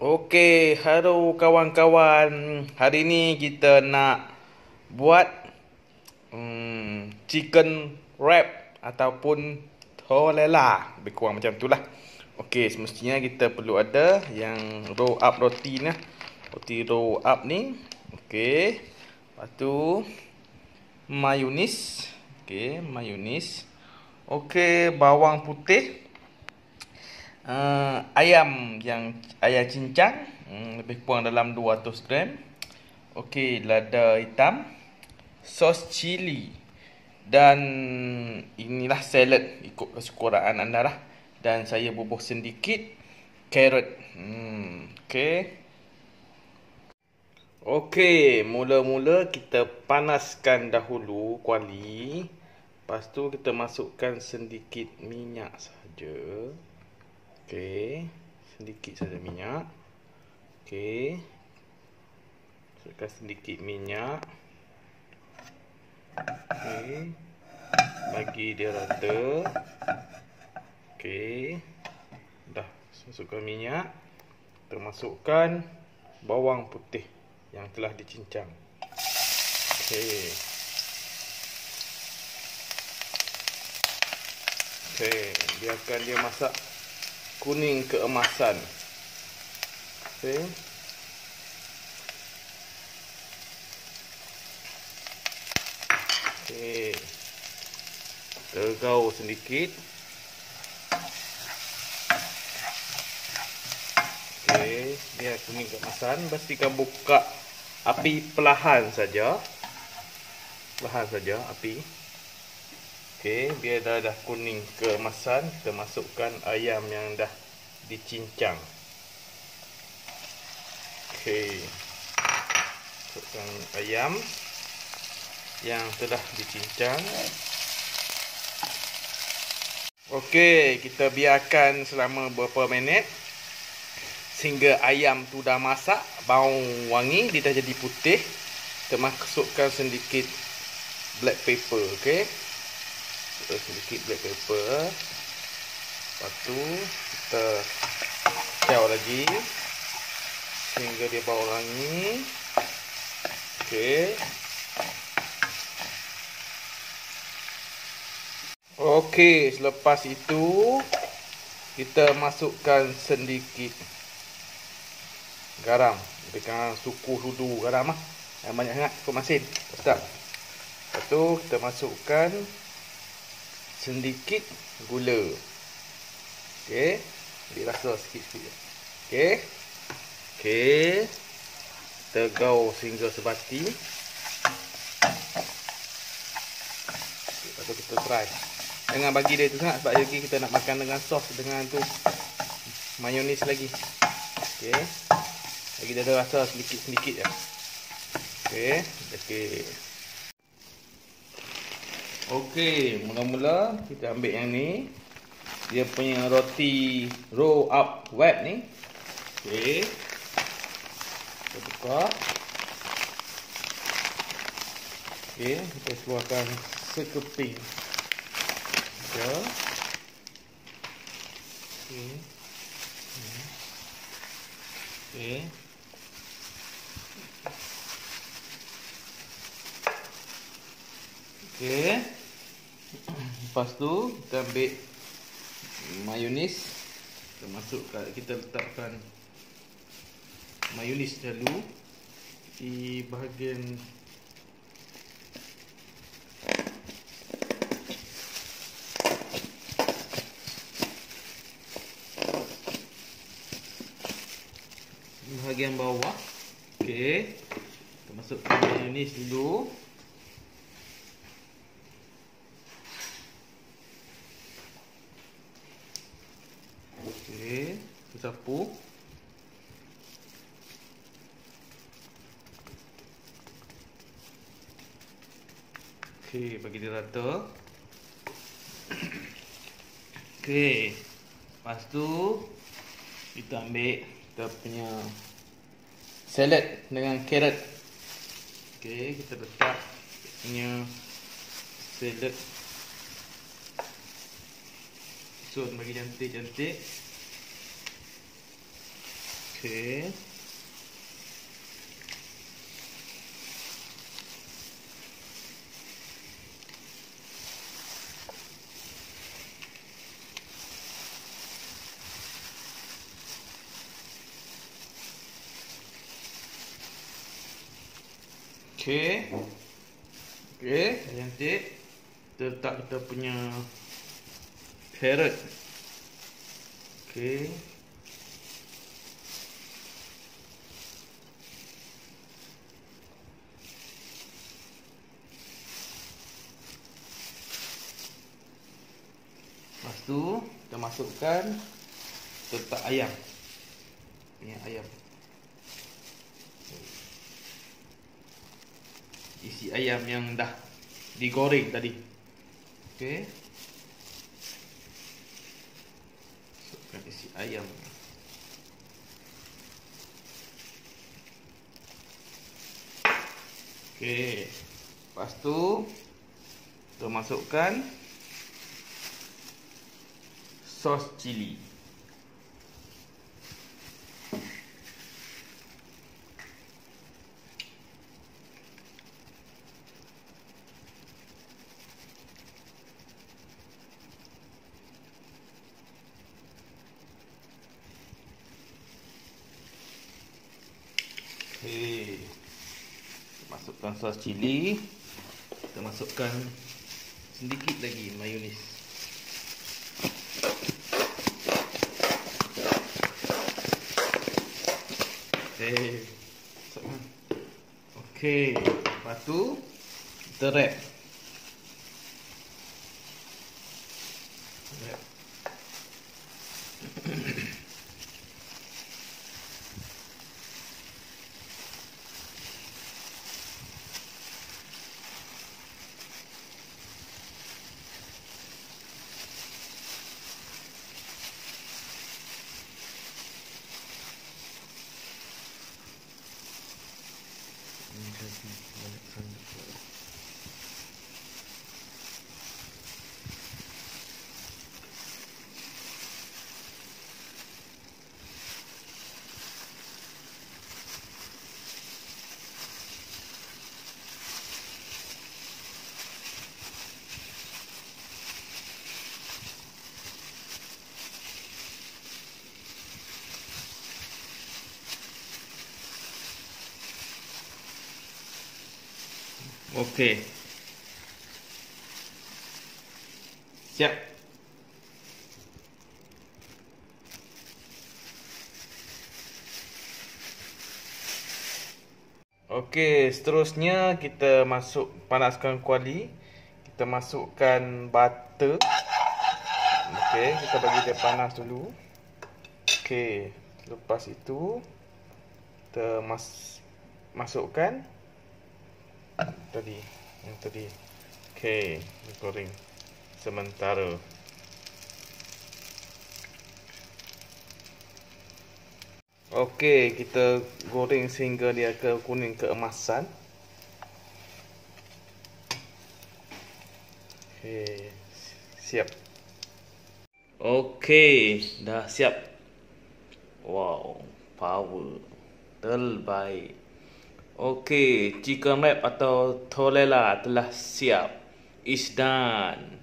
Okey, halo kawan-kawan. Hari ni kita nak buat chicken wrap ataupun tolela. Lebih kurang macam tu lah. Okey, semestinya kita perlu ada yang roll up roti ni. Roti roll up ni. Okey. Lepas tu mayonis. Okey, mayonis. Okey, bawang putih. Ayam cincang, lebih kurang dalam 200 gram. Okey, lada hitam, sos cili, dan inilah salad ikut kesukaan anda lah. Dan saya bubuh sedikit carrot. Okey. Okey, mula-mula kita panaskan dahulu kuali. Lepas tu kita masukkan sedikit minyak saja. Okey, sedikit saja minyak. Okey, masukkan sedikit minyak. Okey, bagi dia rata. Okey, dah masukkan minyak. Kita masukkan bawang putih yang telah dicincang. Okey. Okey, biarkan dia masak kuning keemasan. Okey. Okey. Tergaul sedikit. Okey, biar kuning keemasan. Pastikan buka api perlahan saja. Perlahan saja api. Okey, biar dah kuning keemasan, kita masukkan ayam yang dah dicincang. Okey. Masukkan ayam yang telah dicincang. Okey, kita biarkan selama beberapa minit sehingga ayam tu dah masak, bau wangi, dia dah jadi putih. Kita masukkan sedikit black pepper, okey. Sedikit black pepper. Lepas tu kita kacau lagi sehingga dia bau wangi. Okey. Okey, selepas itu kita masukkan sedikit garam. Dengan suku sudu garam lah. Yang banyak sangat ikut masin. Sedap. Lepas tu kita masukkan sedikit gula. Okey, dirasa sikit-sikit. Okey. Okey. Tergaul sehingga sebati. Lepas tu kita try. Jangan bagi dia tu sangat sebab lagi kita nak makan dengan sos dengan tu mayonis lagi. Okey. Lagi dia ada rasa sedikit-sedikit je. Okey. Okey. Okey, mula-mula kita ambil yang ni. Dia punya roti roll up wrap ni. Okey. Kita buka. Okey, kita keluarkan sekeping. Ya. Okey. Okey. Okey. Lepas tu kita ambil mayonis. Kita letakkan mayonis dulu di bahagian bawah. Okey. Kita masukkan mayonis dulu. Okey, kita sapu. Okey, bagi dia rata. Okey. Lepas tu kita ambil kita punya salad dengan carrot. Okey, kita letak punya salad. Susun bagi cantik-cantik. Okey. Okey. Okey, cantik. Kita letak kita punya carrot. Okey. Lepas tu kita masukkan, kita letak ayam. Ini ayam. Isi ayam yang dah digoreng tadi. Okey. Masukkan isi ayam. Okey. Lepas tu kita masukkan sos cili. Okey. Masukkan sos cili. Kita masukkan sedikit lagi mayonis. Okey. Okey. Lepas tu kita wrap. Okey. Siap. Okey, seterusnya kita panaskan kuali. Kita masukkan butter. Okey, kita bagi dia panas dulu. Okey, lepas itu kita masukkan yang tadi. Okey, digoreng sementara. Okey, kita goreng sehingga dia kuning keemasan. Okey, siap. Okey, dah siap. Wow, power terbaik. Okey, chicken wrap atau tortilla telah siap. It's done.